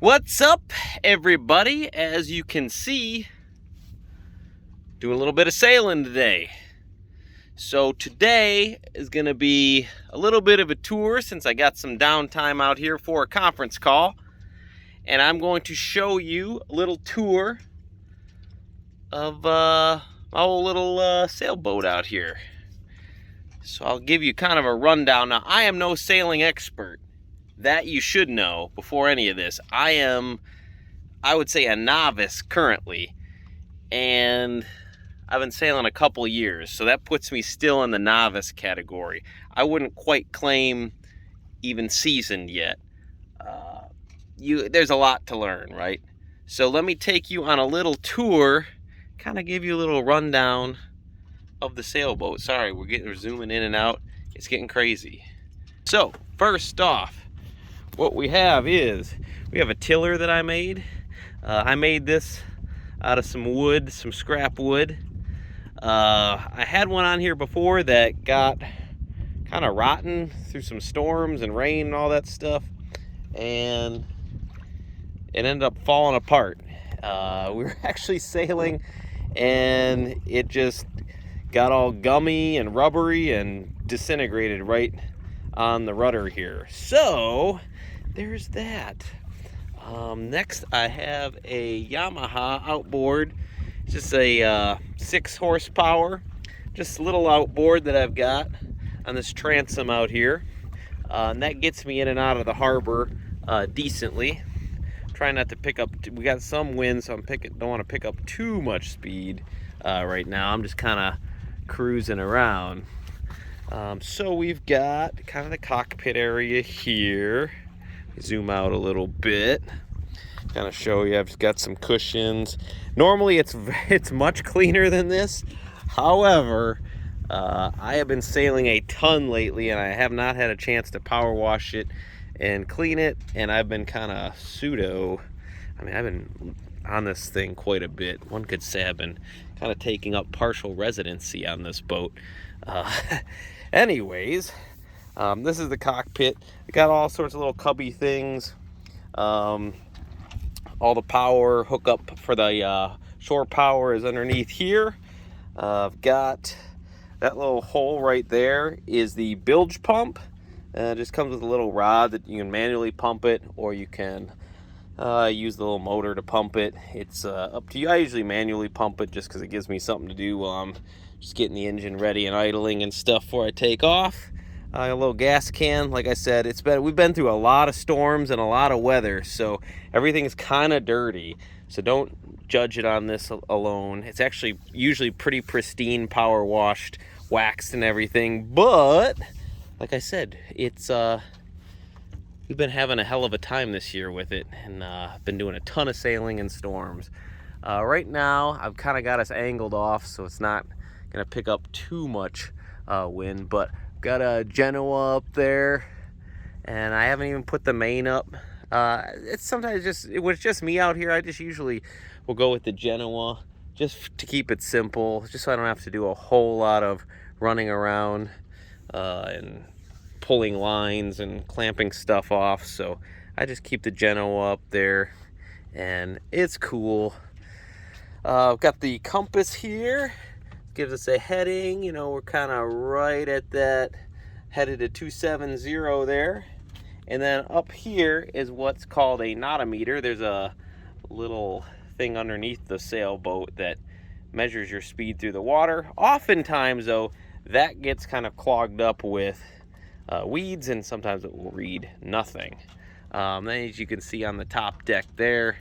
What's up, everybody? As you can see, doing a little bit of sailing today. So today is going to be a little bit of a tour since I got some downtime out here for a conference call. And I'm going to show you a little tour of my old little sailboat out here. So I'll give you kind of a rundown. Now, I am no sailing expert. That you should know before any of this. I would say, a novice currently, and I've been sailing a couple years, so that puts me still in the novice category. I wouldn't quite claim even seasoned yet. There's a lot to learn, right? So let me take you on a little tour, kind of give you a little rundown of the sailboat. Sorry, we're zooming in and out. It's getting crazy. So first off, what we have is we have a tiller that I made. I made this out of some wood, some scrap wood. I had one on here before that got kind of rotten through some storms and rain and all that stuff, and it ended up falling apart. We were actually sailing and it just got all gummy and rubbery and disintegrated right on the rudder here. So there's that. Next I have a Yamaha outboard. It's just a 6 horsepower, just a little outboard that I've got on this transom out here, and that gets me in and out of the harbor decently. Trying not to pick up, we got some wind, so don't want to pick up too much speed right now. I'm just kind of cruising around. So we've got kind of the cockpit area here. Zoom out a little bit, kind of show you. I've got some cushions. Normally it's much cleaner than this. However, I have been sailing a ton lately and I have not had a chance to power wash it and clean it, and I've been kind of I've been on this thing quite a bit. One could say I've been kind of taking up partial residency on this boat. Anyways, this is the cockpit. It got all sorts of little cubby things. All the power hookup for the shore power is underneath here. I've got that little hole right there is the bilge pump. It just comes with a little rod that you can manually pump it, or you can use the little motor to pump it. It's up to you. I usually manually pump it just because it gives me something to do while I'm just getting the engine ready and idling and stuff before I take off. A little gas can. Like I said, we've been through a lot of storms and a lot of weather, so everything is kind of dirty. So don't judge it on this alone. It's actually usually pretty pristine, power washed, waxed and everything. But like I said, we've been having a hell of a time this year with it, and been doing a ton of sailing and storms. Right now, I've kind of got us angled off, so it's not gonna pick up too much wind, but got a Genoa up there, and I haven't even put the main up. It's sometimes it was just me out here. I just usually will go with the Genoa just to keep it simple, just so I don't have to do a whole lot of running around and pulling lines and clamping stuff off. So I just keep the Genoa up there, and it's cool. I've got the compass here. Gives us a heading. We're kind of right at that, headed to 270 there. And then up here is what's called a nautimeter. There's a little thing underneath the sailboat that measures your speed through the water. Oftentimes though, that gets kind of clogged up with weeds, and sometimes it will read nothing. Then, as you can see on the top deck there,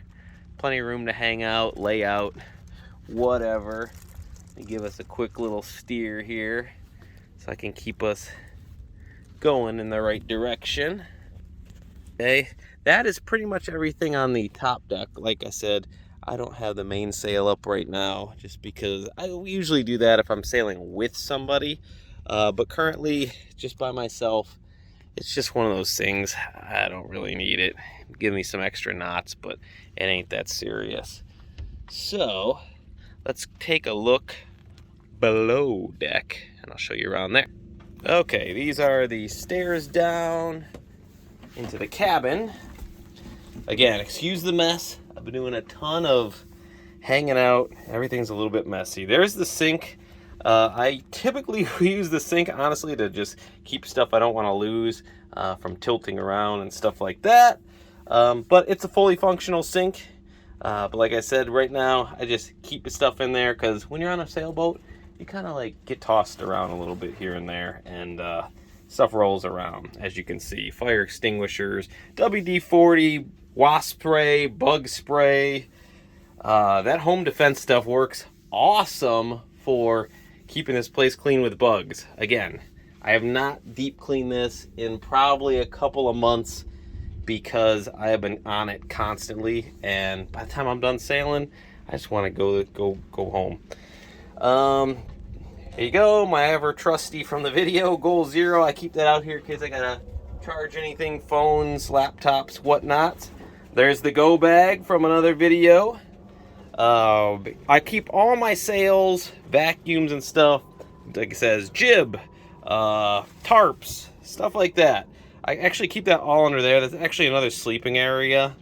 plenty of room to hang out, lay out, whatever. Give us a quick little steer here so I can keep us going in the right direction. Okay, that is pretty much everything on the top deck. Like I said, I don't have the mainsail up right now just because I usually do that if I'm sailing with somebody, but currently just by myself. It's just one of those things. I don't really need it. Give me some extra knots, but it ain't that serious. So let's take a look below deck and I'll show you around there. Okay, these are the stairs down into the cabin. again, excuse the mess. I've been doing a ton of hanging out. Everything's a little bit messy. There's the sink. I typically use the sink, honestly, to just keep stuff I don't want to lose from tilting around and stuff like that. But it's a fully functional sink. But like I said, right now, I just keep the stuff in there because when you're on a sailboat, you kind of like get tossed around a little bit here and there, and stuff rolls around, as you can see. Fire extinguishers, WD-40, wasp spray, bug spray. That home defense stuff works awesome for keeping this place clean with bugs. Again, I have not deep cleaned this in probably a couple of months because I have been on it constantly, and by the time I'm done sailing, I just want to go home. Here you go, my ever trusty from the video, Goal Zero. I keep that out here because I gotta charge anything, phones, laptops, whatnot. There's the go bag from another video. I keep all my sails, vacuums and stuff, like it says, jib, tarps, stuff like that. I actually keep that all under there. That's actually another sleeping area.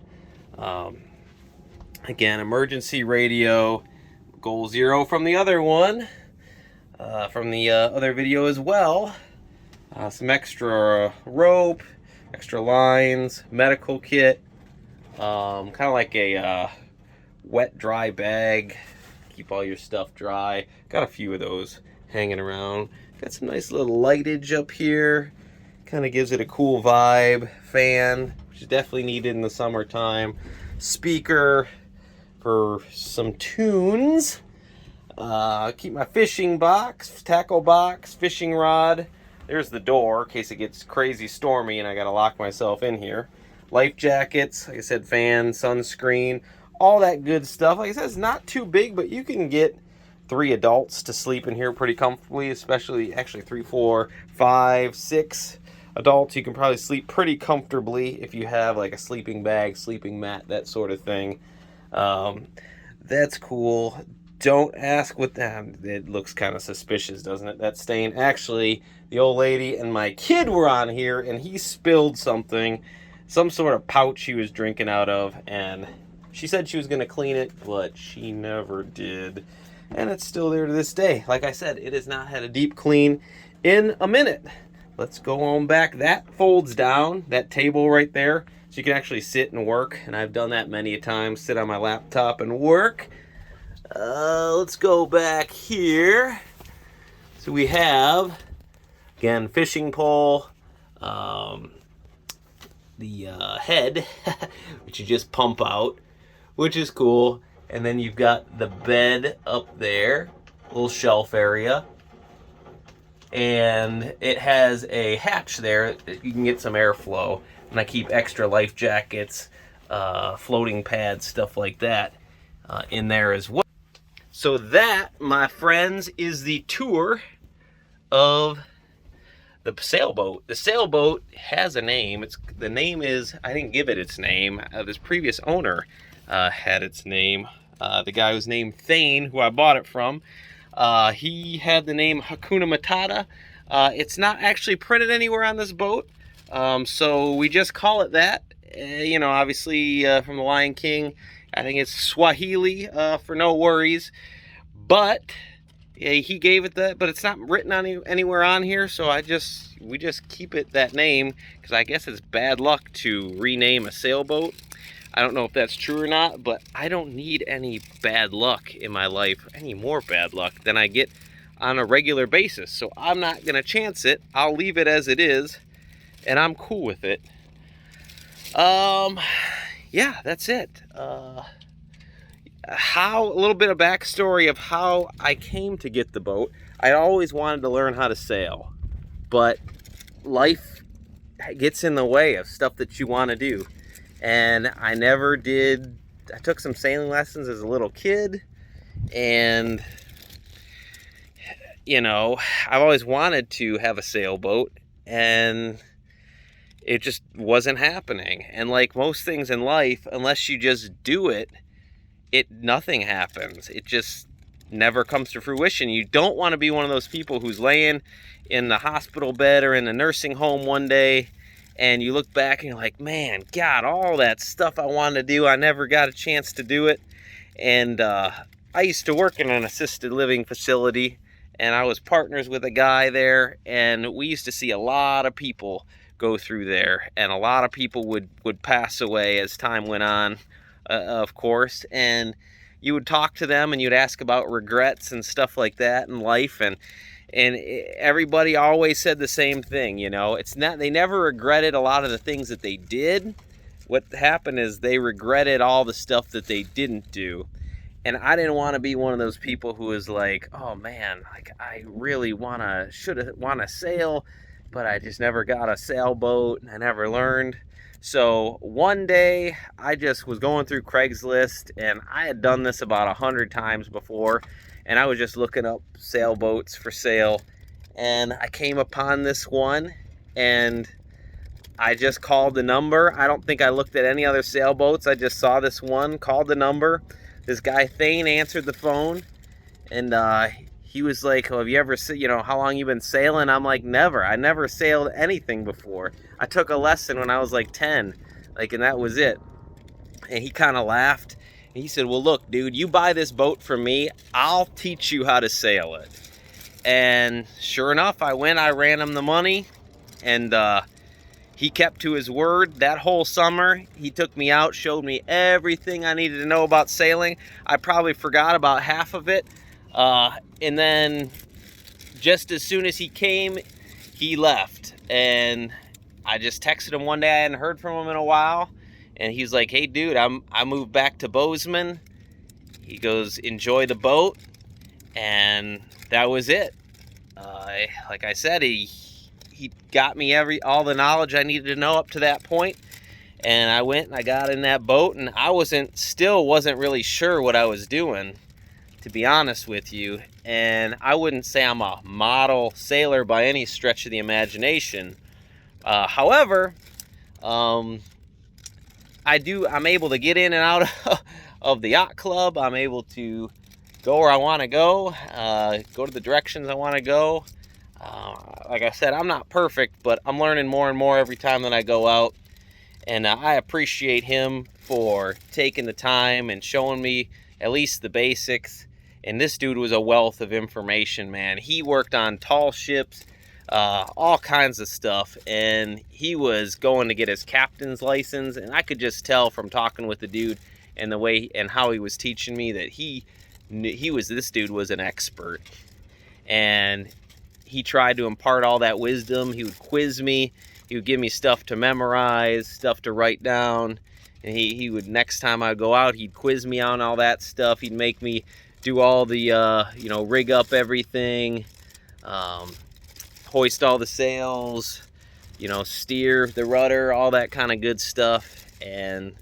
Again, emergency radio, Goal Zero from the other one, from the other video as well. Some extra rope, extra lines, medical kit, kind of like a wet dry bag, keep all your stuff dry. Got a few of those hanging around. Got some nice little lightage up here, kind of gives it a cool vibe. Fan, which is definitely needed in the summertime. Speaker for some tunes. Keep my fishing box, tackle box, fishing rod. There's the door in case it gets crazy stormy and I gotta lock myself in here. Life jackets, like I said, fan, sunscreen, all that good stuff. Like I said, it's not too big, but you can get 3 adults to sleep in here pretty comfortably, especially actually 3, 4, 5, 6 adults. You can probably sleep pretty comfortably if you have like a sleeping bag, sleeping mat, that sort of thing. That's cool. Don't ask what that, it looks kind of suspicious, doesn't it, that stain? Actually, the old lady and my kid were on here and he spilled something, some sort of pouch he was drinking out of, and she said she was going to clean it, but she never did. And it's still there to this day. Like I said, it has not had a deep clean in a minute. Let's go on back. That folds down, that table right there, so you can actually sit and work. And I've done that many a time, sit on my laptop and work. Let's go back here. So we have, again, fishing pole, the head, which you just pump out, which is cool. And then you've got the bed up there, little shelf area. And it has a hatch there that you can get some airflow. And I keep extra life jackets, floating pads, stuff like that in there as well. So that, my friends, is the tour of the sailboat. The sailboat has a name. The name is, I didn't give it its name. This previous owner had its name. The guy was named Thane, who I bought it from. He had the name Hakuna Matata. It's not actually printed anywhere on this boat, so we just call it that. You know, obviously from the Lion King, I think it's Swahili for no worries. But yeah, he gave it that, but it's not written on anywhere on here, so we just keep it that name because I guess it's bad luck to rename a sailboat. I don't know if that's true or not, but I don't need any bad luck in my life, any more bad luck than I get on a regular basis. So I'm not going to chance it. I'll leave it as it is, and I'm cool with it. Yeah, that's it. A little bit of backstory of how I came to get the boat. I always wanted to learn how to sail, but life gets in the way of stuff that you want to do. And I never did. I took some sailing lessons as a little kid, and you know, I've always wanted to have a sailboat, and it just wasn't happening. And like most things in life, unless you just do it, nothing happens. It just never comes to fruition. You don't want to be one of those people who's laying in the hospital bed or in the nursing home one day and you look back and you're like, man, God, all that stuff I wanted to do, I never got a chance to do it. And I used to work in an assisted living facility, and I was partners with a guy there, and we used to see a lot of people go through there, and a lot of people would pass away as time went on, of course. And you would talk to them and you'd ask about regrets and stuff like that in life, and everybody always said the same thing. It's not, they never regretted a lot of the things that they did. What happened is they regretted all the stuff that they didn't do. And I didn't want to be one of those people who was like, oh man, like I really should sail, but I just never got a sailboat and I never learned. So one day I just was going through Craigslist, and I had done this about 100 times before, and I was just looking up sailboats for sale, and I came upon this one, and I just called the number. I don't think I looked at any other sailboats. I just saw this one, called the number. This guy Thane answered the phone, and he was like, "Oh, have you ever, how long you been sailing?" I'm like, "Never. I never sailed anything before. I took a lesson when I was like 10, and that was it." And he kind of laughed. And he said, "Well, look, dude, you buy this boat from me, I'll teach you how to sail it." And sure enough, I ran him the money, and he kept to his word. That whole summer, he took me out, showed me everything I needed to know about sailing. I probably forgot about half of it. And then just as soon as he came, he left. And I just texted him one day. I hadn't heard from him in a while. And he's like, "Hey, dude, I moved back to Bozeman." He goes, "Enjoy the boat." And that was it. Like I said, he got me all the knowledge I needed to know up to that point. And I went and I got in that boat, and I wasn't really sure what I was doing, to be honest with you. And I wouldn't say I'm a model sailor by any stretch of the imagination. However, I'm able to get in and out of the yacht club. I'm able to go where I want to go to the directions I want to go. Like I said, I'm not perfect, but I'm learning more and more every time that I go out. And I appreciate him for taking the time and showing me at least the basics. And this dude was a wealth of information, man. He worked on tall ships, all kinds of stuff. And he was going to get his captain's license. And I could just tell from talking with the dude and the way and how he was teaching me that this dude was an expert. And he tried to impart all that wisdom. He would quiz me. He would give me stuff to memorize, stuff to write down. And he would, next time I go out, he'd quiz me on all that stuff. He'd make me do all the, rig up everything, hoist all the sails, steer the rudder, all that kind of good stuff. And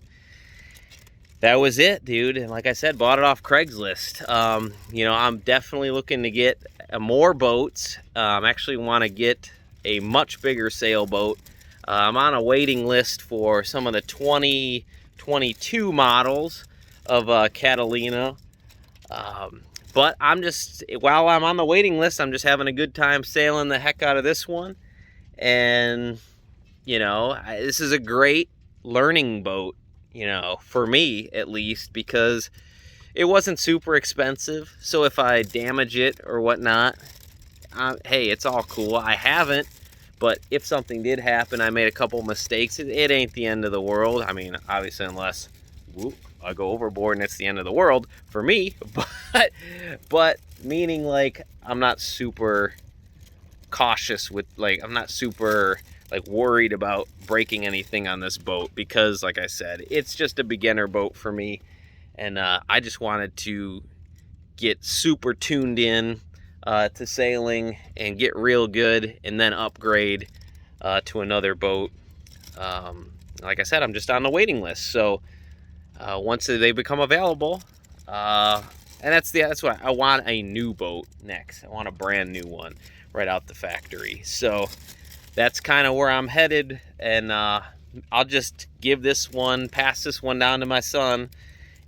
that was it, dude. And like I said, bought it off Craigslist. I'm definitely looking to get more boats. I actually want to get a much bigger sailboat. I'm on a waiting list for some of the 2022 models of Catalina. But while I'm on the waiting list, I'm just having a good time sailing the heck out of this one. And, this is a great learning boat, for me at least, because it wasn't super expensive. So if I damage it or whatnot, hey, it's all cool. I haven't, but if something did happen, I made a couple mistakes, it ain't the end of the world. I mean, obviously, unless I go overboard and it's the end of the world for me, but meaning, I'm not super cautious with, I'm not super worried about breaking anything on this boat, because like I said, it's just a beginner boat for me. And I just wanted to get super tuned in to sailing and get real good, and then upgrade to another boat. Like I said, I'm just on the waiting list. So once they become available, and that's what I want, a new boat next. I want a brand new one right out the factory. So that's kind of where I'm headed. And I'll just pass this one down to my son.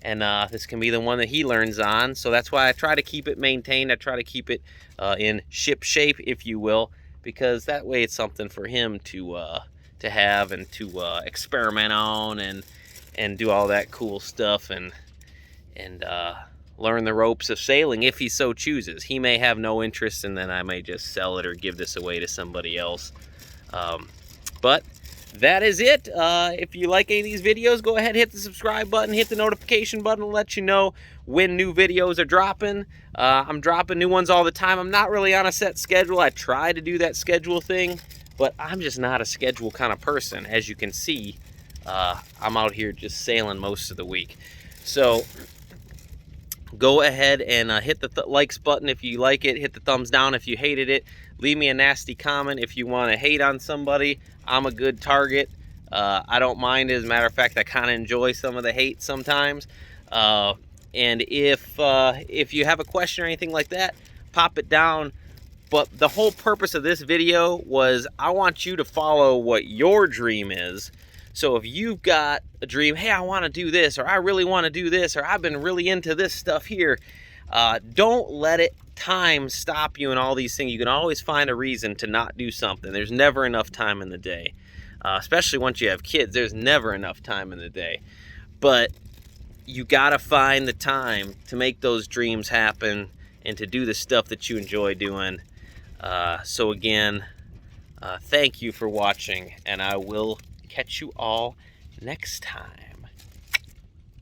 And this can be the one that he learns on. So that's why I try to keep it maintained. I try to keep it in ship shape, if you will, because that way it's something for him to to have and to experiment on and do all that cool stuff and learn the ropes of sailing if he so chooses. He may have no interest, and then I may just sell it or give this away to somebody else. But that is it. If you like any of these videos, go ahead, hit the subscribe button, hit the notification button to let you know when new videos are dropping. I'm dropping new ones all the time. I'm not really on a set schedule. I try to do that schedule thing, but I'm just not a schedule kind of person. As you can see, I'm out here just sailing most of the week. So go ahead and hit the likes button if you like it. Hit the thumbs down if you hated it. Leave me a nasty comment if you want to hate on somebody. I'm a good target. I don't mind. As a matter of fact, I kind of enjoy some of the hate sometimes. And if you have a question or anything like that, pop it down. But the whole purpose of this video was I want you to follow what your dream is. So if you've got a dream, hey, I want to do this, or I really want to do this, or I've been really into this stuff here, don't let time stop you in all these things. You can always find a reason to not do something. There's never enough time in the day, especially once you have kids. There's never enough time in the day. But you got to find the time to make those dreams happen and to do the stuff that you enjoy doing. So again, thank you for watching, and I will catch you all next time.